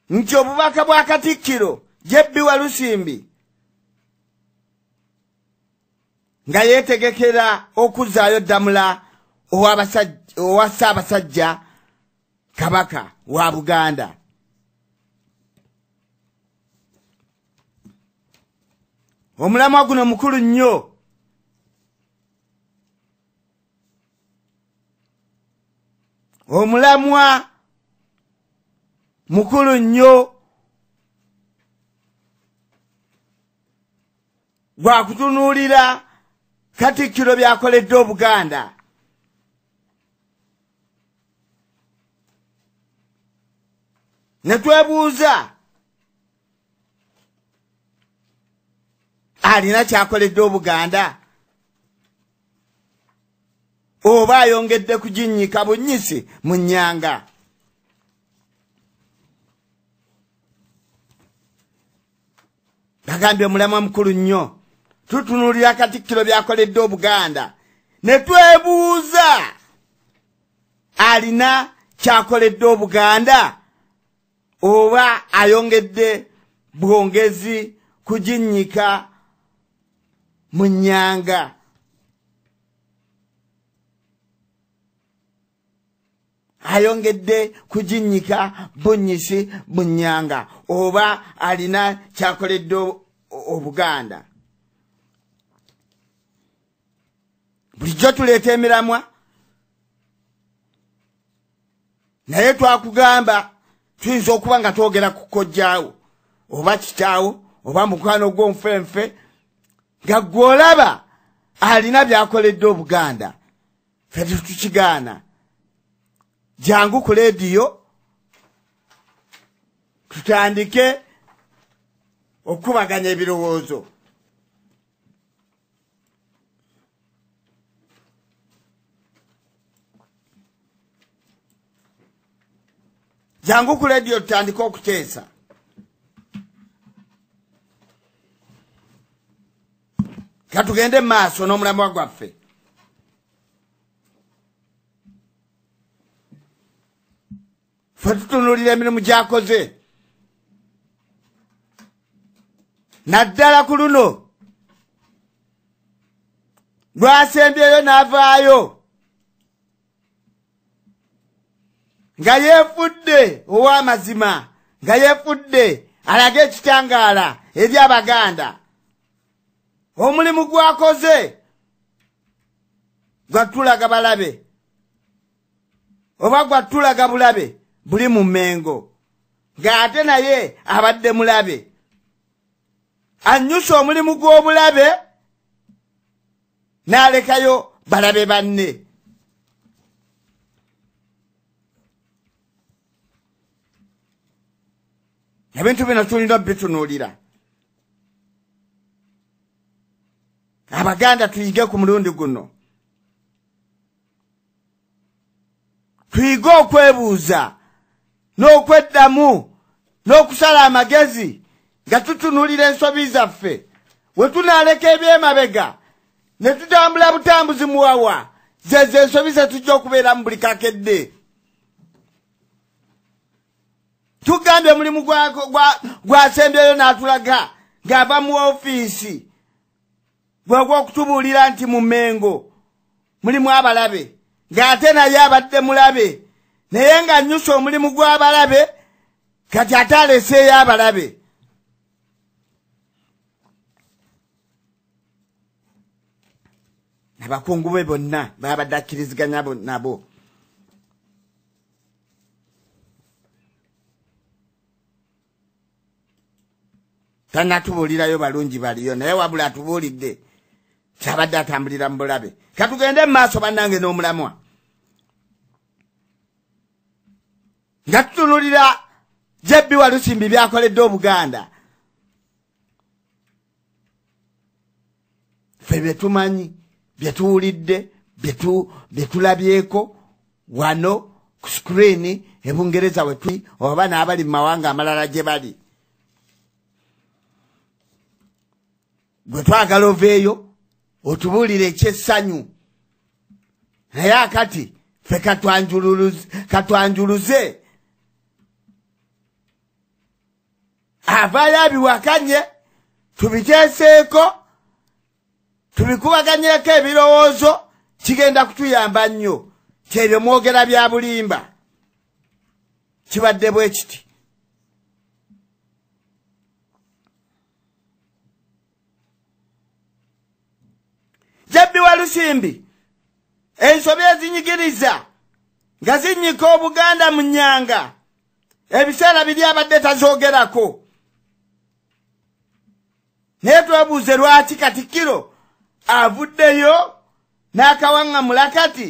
nti obubaka bwa Katikkiro Jebbi Walusimbi nga yeetegekera okuzaayo ddamula owa Ssaabasajja Kabaka wa Buganda. Omulamwa guno mukulu nnyo. Omulamwa mukulu nnyo gwa kutunuulira Katikkiro byakoledde Obuganda. Ne twebuuza alina kyakoledde Obuganda oba ayongedde kuginnyika bunnyisi mu nnyanga. Bagambye omulamwa mukulu nnyo. Tutunuulira Katikkiro byakoledde Obuganda. Ne twebuuza alina kyakoledde Obuganda oba ayongedde bwongezi kuginnyika mu nnyanga. Ayongedde kuginnyika bunnyisi mu nnyanga oba alina kyakoledde Obuganda. Bulijjo tuleeta emiramwa naye twakugamba tuyinza okuba nga twogera ku kojjaawo oba kitaawo oba mukwano gw'omufenfe nga gw'olaba alina byakoledde Obuganda. Ffe tetukigaana. Jangu ku leediyo tutandike okubaganya ebirowoozo. Jangu ku leediyo tutandike okuteesa. Katugende maaso n'omulamwa gwaffe. Ffe tutunuulira emirimu gy'akoze. Naddala ku luno lwasembyeyo n'avaayo nga yeefudde ow'amazima, nga yeefudde alage ekitangaala eri Abaganda. Omulimu gwakoze gwatulaga balabe oba gwatulaga bulabe buli mu Mmengo ng'ate naye abadde mulabe. Annyusa omulimu gw'obulabe n'alekayo balabe banne. Ebintu bino tulina bitunuulira. Abaganda tuyige ku mulundi guno. Tuyige okwebuuza n'okweddamu n'okusala amagezi nga tutunuulira ensobi zaffe. We tunaaleka ebyemabega ne tutambula butambuzi muwawa zezo ensobi ze tujja okubeera mu buli kakedde. Tugambye omulimu gwasembyeyo n'atulaga ng'ava mu ofiisi gw'okutubuulira nti mu Mmengo mulimu abalabe ng'ate naye abadde mulabe naye ng'annyusa omulimu gw'abalabe kati ate aleseeyo abalabe. Abakungu be bonna babadde akkiriziganya nabo. Tannatubuulirayo balungi baliyo naye wabula atubuulidde kyabadde atambulira mu bulabe. Katugende mu maaso bannange n'omulamwa. Nga tutunuulira Jebbi Walusimbi byakoledde Obuganda. Ffe bye tumanyi, bye tuwulidde, bye tulabyeko wano ku screen e Bungereza we tuli oba n'abali mu mawanga amalala gye bali. Gwe twagala oveeyo otubuulire ekyessanyu. Naye akati ffe katwanjuluze avaayo abiwakanye tubiteeseeko tubikubaganyeko ebirowoozo kigenda kutuyamba nnyo kyebyo mwogera bya bulimba kibadde bwe kiti Jabbi Walusimbi ensobi ezinyigiriza nga zinnyika Obuganda mu nnyanga ebiseera biri abadde tazoogerako naye twebuuze lwaki Katikkiro avuddeyo n'akawaŋŋamula kati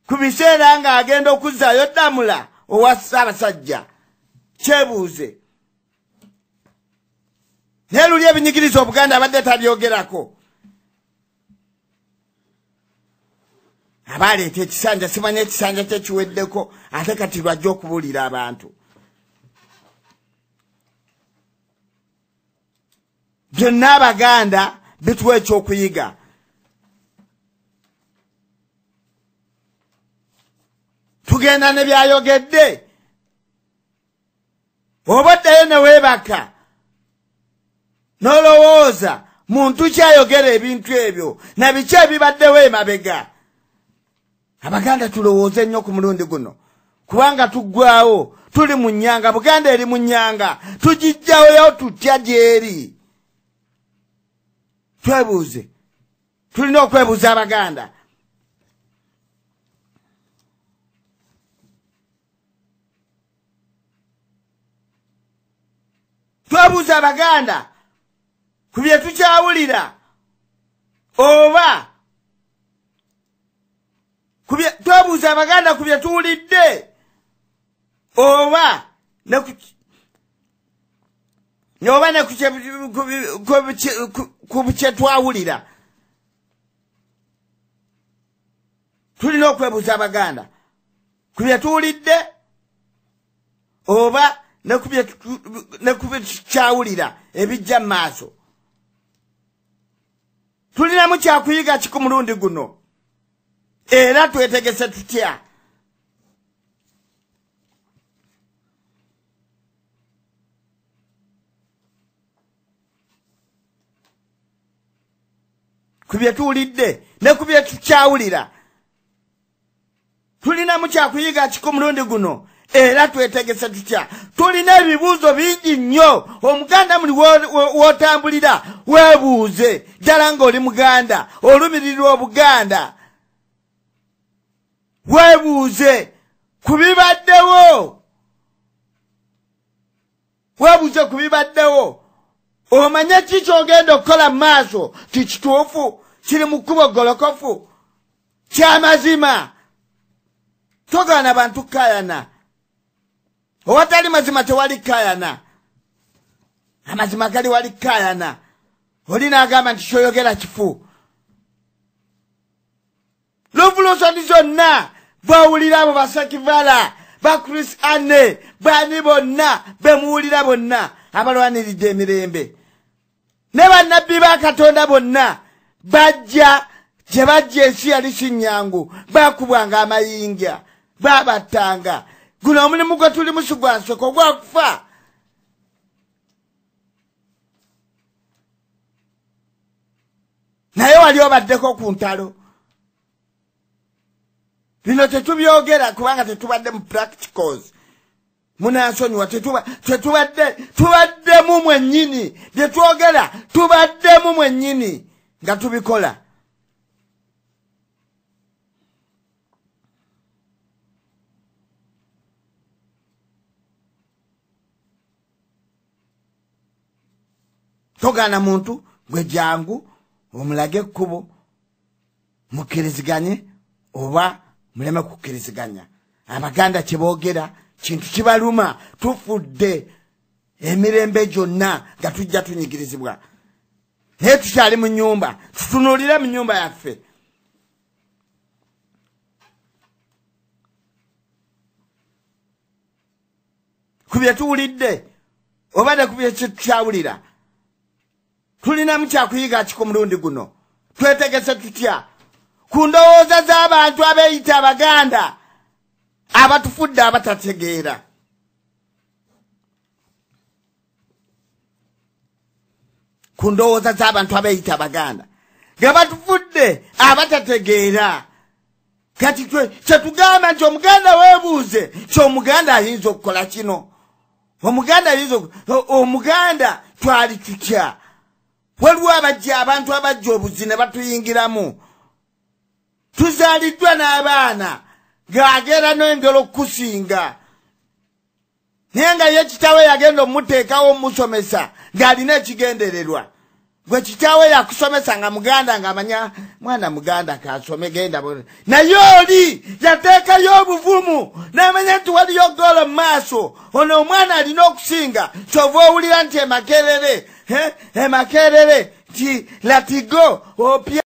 ku biseera ng'agenda okuzzaayo Ddamula owa Ssaabasajja kyebuuze naye luli ebinyigiriza Obuganda abadde tabyogerako abaleeta ekisanja simanya ekisanja kyekiweddeko ate kati lwajja okubuulira abantu byonna Abaganda bituwa ekyokuyiga tugenda ne byayogedde oba oddayo ne weebaka n'olowooza muntu kyayogera ebintu ebyo na biki ebibaddewo emabega Abaganda tulowooze nnyo ku mulundi guno kubanga tuggwawo tuli mu nnyanga Buganda eri mu nnyanga tugijjawo tutya gyeri twebuuze tulina okwebuuza Abaganda twebuuza Abaganda ku bye tukyawulira oba twebuuza Abaganda ku bye tuwulidde oba ne ku bye twawulira tulina okwebuuza Abaganda ku bye tuwulidde oba ne ku bye tukyawulira ebijja mu maaso tulinamu kyakuyiga ki ku mulundi guno era twetegese tutya ku bye tuwulidde ne ku bye tukyawulira tulinamu kyakuyiga ki ku mulundi guno era twetegese tutya tulina ebibuuzo bingi nnyo Omuganda muli wotambulira weebuuze ddala ng'oli Muganda olumirirwa Obuganda weebuuze ku bibaddewo weebuuze ku bibaddewo omanye ki ky'ogenda okukola mu maaso tikituufu kiri mu kkubo golokofu ky'amazima togaana bantu kayana owatali mazima tewali kayana amazima gali wali kayana oli n'agamba nti kyoyogera kifu Luvulusoni zonna bawulira abo Basakivala ba Chris Anne bani bonna bemuwulira bonna abalwaniridde emirembe ne bannabbi ba Katonda bonna bajja gye bajja ensi yali sinnyangu bakubwanga amayinja babattanga guno omulimu gwe tuli musigwanseko gwakufa naye wali obaddeko ku ntalo bino tetubyogera kubanga tetubadde mu practicals munansonyiwa tubaddemu mwennyini bye twogera tubaddemu mwennyini nga tubikola togaana muntu gwe jangu omulage ekkubo mukkiriziganye oba muleme kukkiriziganya Abaganda kyeboogera kintu kibaluma tufudde emirembe gyonna nga tujja tunyigirizibwa naye tukyali mu nnyumba tutunuulire mu nnyumba yaffe ku bye tuwulidde oba ne ku bye tukyawulira tulinamu kyakuyiga ki ku mulundi guno twetegese tutya ku ndowooza z'abantu abeeyita Abaganda abatufudde abatategeera ku ndowooza z'abantu abeeyita Abaganda nga batufudde abatategeera. Kati kyetugamba nti Omuganda weebuuze nti Omuganda ayinza okukola kino. Omuganda twali tutya. Waliwo abantu abajja obuzi ne batuyingiramu. Tuzaaliddwa n'abaana ng'agenda n'engero okukusinga. Naye nga ye kitaawe yagenda omuteekawo omusomesa ng'alina ekigendererwa. Gwe kitaawe yakusomesa nga Muganda ng'amanya mwana Muganda kasome genda. Naye oli yateekayo obuvumu n'amanya nti waliyo golo mu maaso. Ono omwana alina okusinga. Kyova owulira nti Emakerere nti Latigo opya.